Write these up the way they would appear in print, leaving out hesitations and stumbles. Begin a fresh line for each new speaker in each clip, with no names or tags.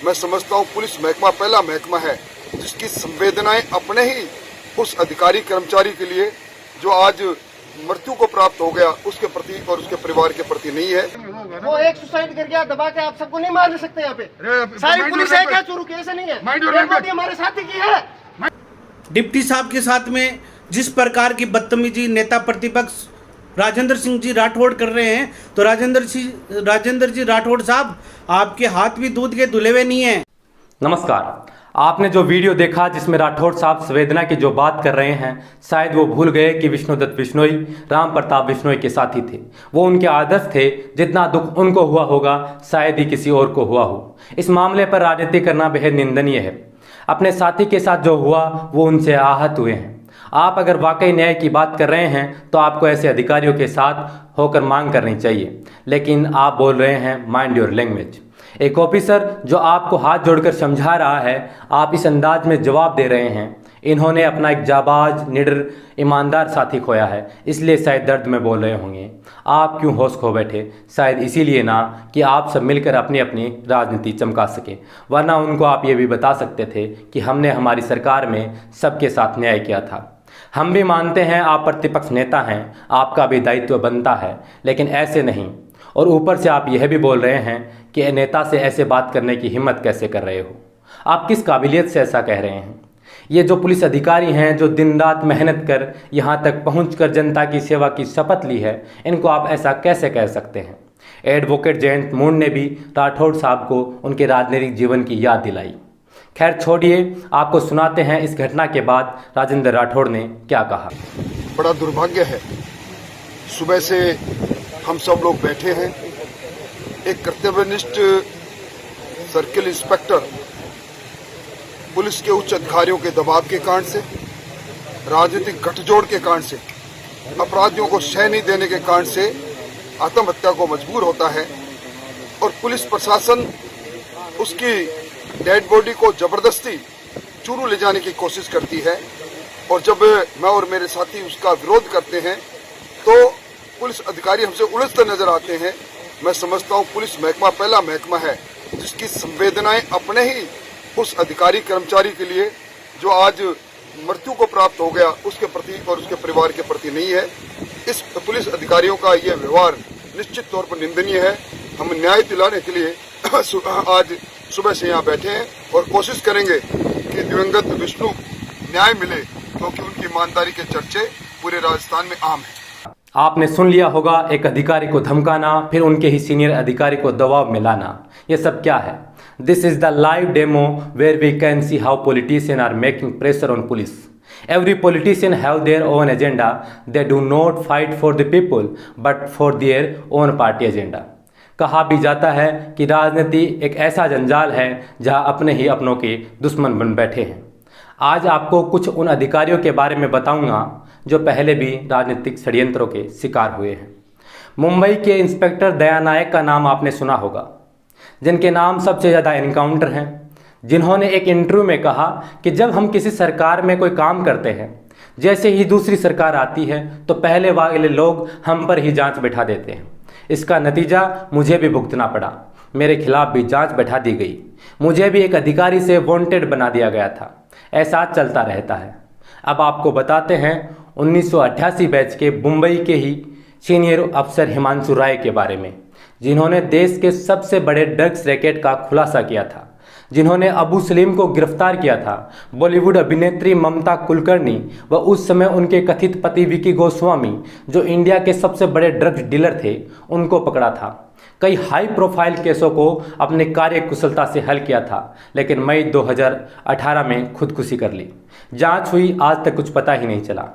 मैं समझता हूँ पुलिस महकमा पहला महकमा है जिसकी संवेदनाएं अपने ही उस अधिकारी कर्मचारी के लिए जो आज मृत्यु को प्राप्त हो गया उसके प्रति और उसके परिवार के प्रति नहीं है।
वो एक सुसाइड कर गया, दबा के आप सबको नहीं मार सकते। यहाँ पे सारी पुलिस है क्या? चोरू कैसे नहीं है? हमारे साथी की है।
डिप्टी साहब के साथ में जिस प्रकार की बदतमीजी नेता प्रतिपक्ष राजेंद्र सिंह जी राठौड़ कर रहे हैं, तो राजेंद्र जी राठौड़ साहब, आपके हाथ भी दूध के धुले हुए नहीं है।
नमस्कार। आपने जो वीडियो देखा जिसमें राठौड़ साहब संवेदना की जो बात कर रहे हैं, शायद वो भूल गए कि विष्णुदत्त बिश्नोई राम प्रताप बिश्नोई के साथी थे। वो उनके आदर्श थे। जितना दुख उनको हुआ होगा शायद ही किसी और को हुआ हो। इस मामले पर राजनीति करना बेहद निंदनीय है। अपने साथी के साथ जो हुआ वो उनसे आहत हुए हैं। आप अगर वाकई न्याय की बात कर रहे हैं तो आपको ऐसे अधिकारियों के साथ होकर मांग करनी चाहिए, लेकिन आप बोल रहे हैं माइंड योर लैंग्वेज। एक ऑफिसर जो आपको हाथ जोड़कर समझा रहा है, आप इस अंदाज में जवाब दे रहे हैं। इन्होंने अपना एक जाबाज, निडर, ईमानदार साथी खोया है, इसलिए शायद दर्द में बोल रहे होंगे। आप क्यों होश खो बैठे? शायद इसीलिए ना कि आप सब मिलकर अपनी अपनी राजनीति चमका सकें, वरना उनको आप ये भी बता सकते थे कि हमने हमारी सरकार में सबके साथ न्याय किया था। हम भी मानते हैं आप प्रतिपक्ष नेता हैं, आपका भी दायित्व बनता है, लेकिन ऐसे नहीं। और ऊपर से आप यह भी बोल रहे हैं कि नेता से ऐसे बात करने की हिम्मत कैसे कर रहे हो? आप किस काबिलियत से ऐसा कह रहे हैं? ये जो पुलिस अधिकारी हैं जो दिन रात मेहनत कर यहाँ तक पहुँचकर जनता की सेवा की शपथ ली है, इनको आप ऐसा कैसे कह सकते हैं? एडवोकेट जयंत मूण ने भी राठौड़ साहब को उनके राजनीतिक जीवन की याद दिलाई। खैर छोड़िए, आपको सुनाते हैं इस घटना के बाद राजेंद्र राठौड़ ने क्या कहा।
बड़ा दुर्भाग्य है, सुबह से हम सब लोग बैठे हैं। एक कर्तव्यनिष्ठ सर्किल इंस्पेक्टर पुलिस के उच्च अधिकारियों के दबाव के कारण से, राजनीतिक गठजोड़ के कारण से, अपराधियों को शह नहीं देने के कारण से आत्महत्या को मजबूर होता है और पुलिस प्रशासन उसकी डेड बॉडी को जबरदस्ती चूरू ले जाने की कोशिश करती है। और जब मैं और मेरे साथी उसका विरोध करते हैं तो पुलिस अधिकारी हमसे उलझते नजर आते हैं। मैं समझता हूं पुलिस महकमा पहला महकमा है जिसकी संवेदनाएं अपने ही उस अधिकारी कर्मचारी के लिए जो आज मृत्यु को प्राप्त हो गया उसके प्रति और उसके परिवार के प्रति नहीं है। इस पुलिस अधिकारियों का यह व्यवहार निश्चित तौर पर निंदनीय है। हम न्याय दिलाने के लिए आज सुबह से यहाँ बैठे हैं और कोशिश करेंगे कि दिवंगत विष्णु न्याय मिले, क्योंकि उनकी ईमानदारी के चर्चे पूरे राजस्थान में आम है।
आपने सुन लिया होगा, एक अधिकारी को धमकाना, फिर उनके ही सीनियर अधिकारी को दबाव में लाना। ये सब क्या है? This is the live demo where we can see how politician are making pressure on police. Every politician have their own agenda. They do not fight for the people, but for their own party agenda. कहा भी जाता है कि राजनीति एक ऐसा जंजाल है जहां अपने ही अपनों के दुश्मन बन बैठे हैं। आज आपको कुछ उन अधिकारियों के बारे में बताऊंगा जो पहले भी राजनीतिक षड्यंत्रों के शिकार हुए हैं। मुंबई के इंस्पेक्टर दया नायक का नाम आपने सुना होगा, जिनके नाम सबसे ज़्यादा एनकाउंटर हैं, जिन्होंने एक इंटरव्यू में कहा कि जब हम किसी सरकार में कोई काम करते हैं, जैसे ही दूसरी सरकार आती है तो पहले वाले लोग हम पर ही जांच बैठा देते हैं। इसका नतीजा मुझे भी भुगतना पड़ा। मेरे खिलाफ भी जांच बैठा दी गई। मुझे भी एक अधिकारी से वांटेड बना दिया गया था। ऐसा चलता रहता है। अब आपको बताते हैं 1988 बैच के मुंबई के ही सीनियर अफसर हिमांशु राय के बारे में, जिन्होंने देश के सबसे बड़े ड्रग्स रैकेट का खुलासा किया था, जिन्होंने अबू सलीम को गिरफ्तार किया था। बॉलीवुड अभिनेत्री ममता कुलकर्णी व उस समय उनके कथित पति विकी गोस्वामी, जो इंडिया के सबसे बड़े ड्रग्स डीलर थे, उनको पकड़ा था। कई हाई प्रोफाइल केसों को अपने कार्य कुशलता से हल किया था, लेकिन मई 2018 में खुदकुशी कर ली। जांच हुई, आज तक कुछ पता ही नहीं चला।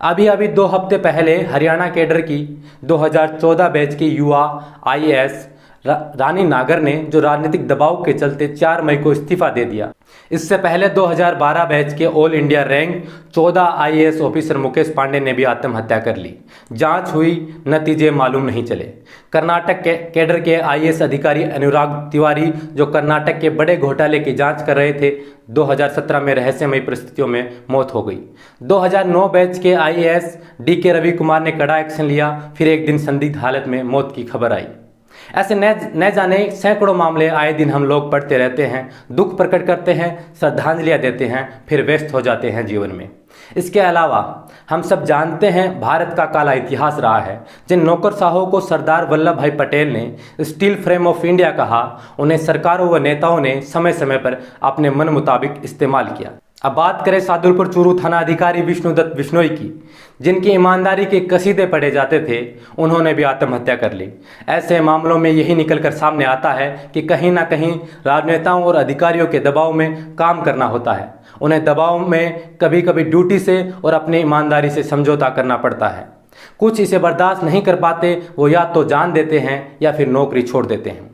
अभी 2 हफ्ते पहले हरियाणा कैडर की 2014 बैच की युवा IAS रानी नागर ने जो राजनीतिक दबाव के चलते 4 मई को इस्तीफा दे दिया। इससे पहले 2012 बैच के all India rank 14 IAS officer Mukesh Pandey ने भी आत्महत्या कर ली। जांच हुई, नतीजे मालूम नहीं चले। कर्नाटक के कैडर के IAS अधिकारी अनुराग तिवारी, जो कर्नाटक के बड़े घोटाले की जांच कर रहे थे, 2017 में रहस्यमयी परिस्थितियों में मौत हो गई। 2009 बैच के IAS DK रवि कुमार ने कड़ा एक्शन लिया, फिर एक दिन संदिग्ध हालत में मौत की खबर आई। ऐसे न जाने सैकड़ों मामले आए दिन हम लोग पढ़ते रहते हैं, दुख प्रकट करते हैं, श्रद्धांजलियाँ देते हैं, फिर व्यस्त हो जाते हैं जीवन में। इसके अलावा हम सब जानते हैं भारत का काला इतिहास रहा है। जिन नौकरशाहों को सरदार वल्लभ भाई पटेल ने स्टील फ्रेम ऑफ इंडिया कहा, उन्हें सरकारों व नेताओं ने समय समय पर अपने मन मुताबिक इस्तेमाल किया। अब बात करें सादुलपुर चूरू थाना अधिकारी विष्णुदत्त बिश्नोई की, जिनकी ईमानदारी के कसीदे पढ़े जाते थे, उन्होंने भी आत्महत्या कर ली। ऐसे मामलों में यही निकलकर सामने आता है कि कहीं ना कहीं राजनेताओं और अधिकारियों के दबाव में काम करना होता है। उन्हें दबाव में कभी कभी ड्यूटी से और अपनी ईमानदारी से समझौता करना पड़ता है। कुछ इसे बर्दाश्त नहीं कर पाते, वो या तो जान देते हैं या फिर नौकरी छोड़ देते हैं।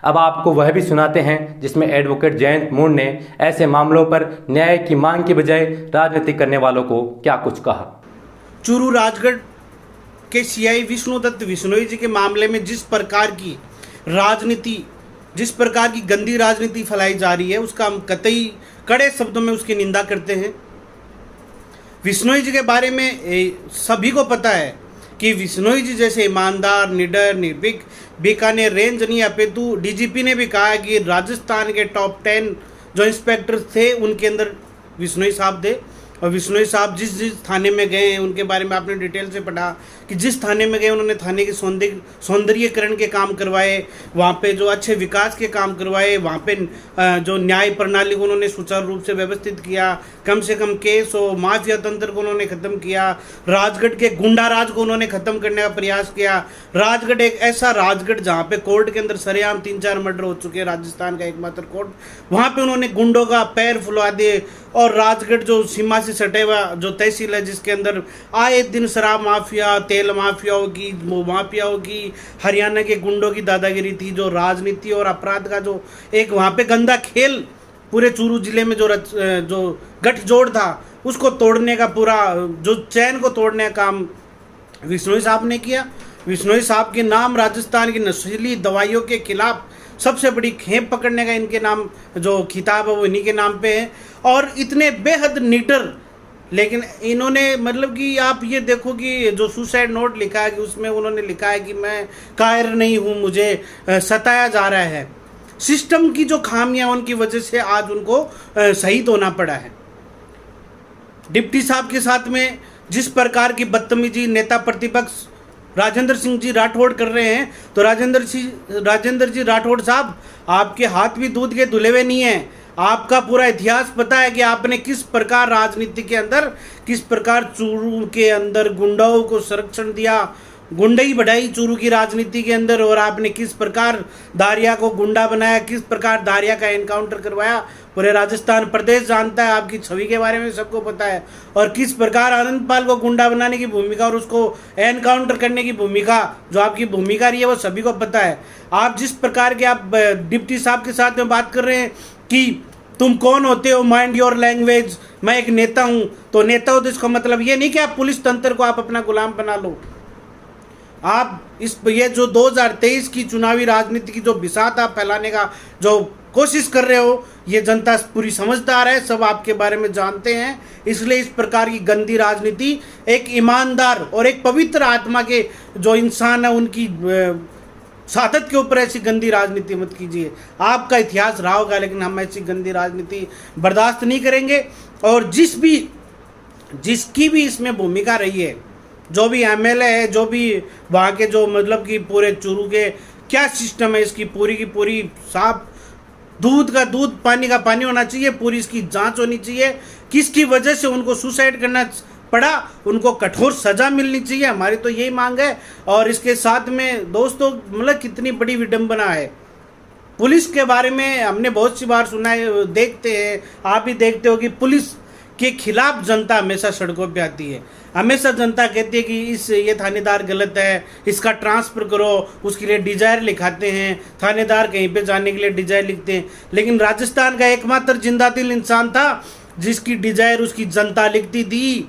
अब आपको वह भी सुनाते हैं जिसमें एडवोकेट जयंत मूण ने ऐसे मामलों पर न्याय की मांग की बजाय राजनीति करने वालों को क्या कुछ कहा।
चूरू राजगढ़ के सीआई विष्णुदत्त बिश्नोई जी के मामले में जिस प्रकार की राजनीति, जिस प्रकार की गंदी राजनीति फैलाई जा रही है, उसका हम कतई कड़े शब्दों में उसकी निंदा करते हैं। बिश्नोई जी के बारे में सभी को पता है कि बिश्नोई जी जैसे ईमानदार, निडर, निर्भीक बीकानेर रेंज नहीं अपितु डीजीपी ने भी कहा कि राजस्थान के टॉप 10 जो इंस्पेक्टर थे उनके अंदर बिश्नोई साहब थे। और बिश्नोई साहब जिस जिस थाने में गए हैं उनके बारे में आपने डिटेल से पढ़ा कि जिस थाने में गए उन्होंने थाने के सौंदर्यीकरण के काम करवाए, वहाँ पे जो अच्छे विकास के काम करवाए, वहाँ पे जो न्याय प्रणाली को उन्होंने सुचारू रूप से व्यवस्थित किया, कम से कम केस और माफिया तंत्र को उन्होंने ख़त्म किया, राजगढ़ के गुंडा राज को उन्होंने ख़त्म करने का प्रयास किया। राजगढ़ एक ऐसा राजगढ़ जहाँ पे कोर्ट के अंदर सरेआम 3-4 मर्डर हो चुके हैं, राजस्थान का एकमात्र कोर्ट, वहाँ पे उन्होंने गुंडों का पैर फुलवा दिए। और राजगढ़ जो सीमा से सटे हुआ जो तहसील है जिसके अंदर आए दिन शराब माफिया, तेल माफियाओं की, हरियाणा के गुंडों की दादागिरी थी, जो राजनीति और अपराध का जो एक वहाँ पे गंदा खेल पूरे चूरू जिले में जो गठजोड़ था उसको तोड़ने का पूरा जो चैन को तोड़ने का काम बिश्नोई साहब ने किया। बिश्नोई साहब के नाम राजस्थान की नशीली दवाइयों के खिलाफ सबसे बड़ी खेप पकड़ने का इनके नाम जो खिताब है वो इन्हीं के नाम पे है। और इतने बेहद निडर, लेकिन इन्होंने मतलब कि आप ये देखो कि जो सुसाइड नोट लिखा है कि उसमें उन्होंने लिखा है कि मैं कायर नहीं हूँ, मुझे सताया जा रहा है। सिस्टम की जो खामियां उनकी वजह से आज उनको शहीद होना पड़ा है। डिप्टी साहब के साथ में जिस प्रकार की बदतमीजी नेता प्रतिपक्ष राजेंद्र सिंह जी राठौड़ कर रहे हैं, तो राजेंद्र जी राठौड़ साहब, आपके हाथ भी दूध के धुले हुए नहीं है। आपका पूरा इतिहास पता है कि आपने किस प्रकार राजनीति के अंदर, किस प्रकार चूरू के अंदर गुंडाओं को संरक्षण दिया, गुंडई बढ़ाई चूरू की राजनीति के अंदर, और आपने किस प्रकार दारिया को गुंडा बनाया, किस प्रकार दारिया का एनकाउंटर करवाया। पूरे राजस्थान प्रदेश जानता है, आपकी छवि के बारे में सबको पता है, और किस प्रकार आनंदपाल को गुंडा बनाने की भूमिका और उसको एनकाउंटर करने की भूमिका जो आपकी भूमिका रही है वो सभी को पता है। आप जिस प्रकार के आप डिप्टी साहब के साथ में बात कर रहे हैं कि तुम कौन होते हो, माइंड योर लैंग्वेज, मैं एक नेता हूं, तो नेता हो तो इसका मतलब ये नहीं कि आप पुलिस तंत्र को आप अपना गुलाम बना लो। आप ये जो 2023 की चुनावी राजनीति की जो बिसात आप फैलाने का जो कोशिश कर रहे हो, ये जनता पूरी समझदार है, सब आपके बारे में जानते हैं। इसलिए इस प्रकार की गंदी राजनीति एक ईमानदार और एक पवित्र आत्मा के जो इंसान है उनकी सादत के ऊपर ऐसी गंदी राजनीति मत कीजिए। आपका इतिहास रहा होगा, लेकिन हम ऐसी गंदी राजनीति बर्दाश्त नहीं करेंगे। और जिसकी भी इसमें भूमिका रही है, जो भी एमएलए है, जो भी वहाँ के जो मतलब कि पूरे चूरू के क्या सिस्टम है, इसकी पूरी की पूरी साफ दूध का दूध पानी का पानी होना चाहिए। पूरी इसकी जांच होनी चाहिए, किसकी वजह से उनको सुसाइड करना पड़ा, उनको कठोर सजा मिलनी चाहिए। हमारी तो यही मांग है। और इसके साथ में दोस्तों मतलब कितनी बड़ी विडंबना है। पुलिस के बारे में हमने बहुत सी बार सुना है, देखते हैं, आप भी देखते हो कि पुलिस के खिलाफ जनता हमेशा सड़कों पे आती है। हमेशा जनता कहती है कि ये थानेदार गलत है, इसका ट्रांसफ़र करो, उसके लिए डिजायर लिखाते हैं। थानेदार कहीं पे जाने के लिए डिजायर लिखते हैं, लेकिन राजस्थान का एकमात्र जिंदा दिल इंसान था जिसकी डिजायर उसकी जनता लिखती थी।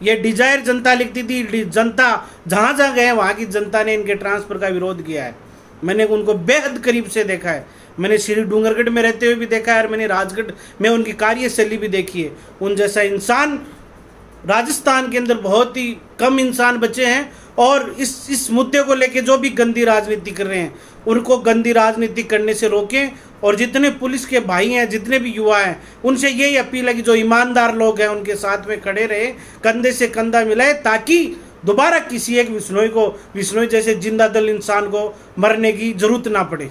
ये डिजायर जनता लिखती थी। जनता जहाँ जहाँ गए वहाँ की जनता ने इनके ट्रांसफ़र का विरोध किया है। मैंने उनको बेहद करीब से देखा है। मैंने श्री डूंगरगढ़ में रहते हुए भी देखा है और मैंने राजगढ़ में उनकी कार्यशैली भी देखी है। उन जैसा इंसान राजस्थान के अंदर बहुत ही कम इंसान बचे हैं। और इस मुद्दे को लेके जो भी गंदी राजनीति कर रहे हैं उनको गंदी राजनीति करने से रोकें। और जितने पुलिस के भाई हैं, जितने भी युवा हैं, उनसे यही अपील है कि जो ईमानदार लोग हैं उनके साथ में खड़े रहे, कंधे से कंधा मिलाए, ताकि दोबारा किसी एक विश्नोई जैसे जिंदा दिल इंसान को मरने की जरूरत ना पड़े।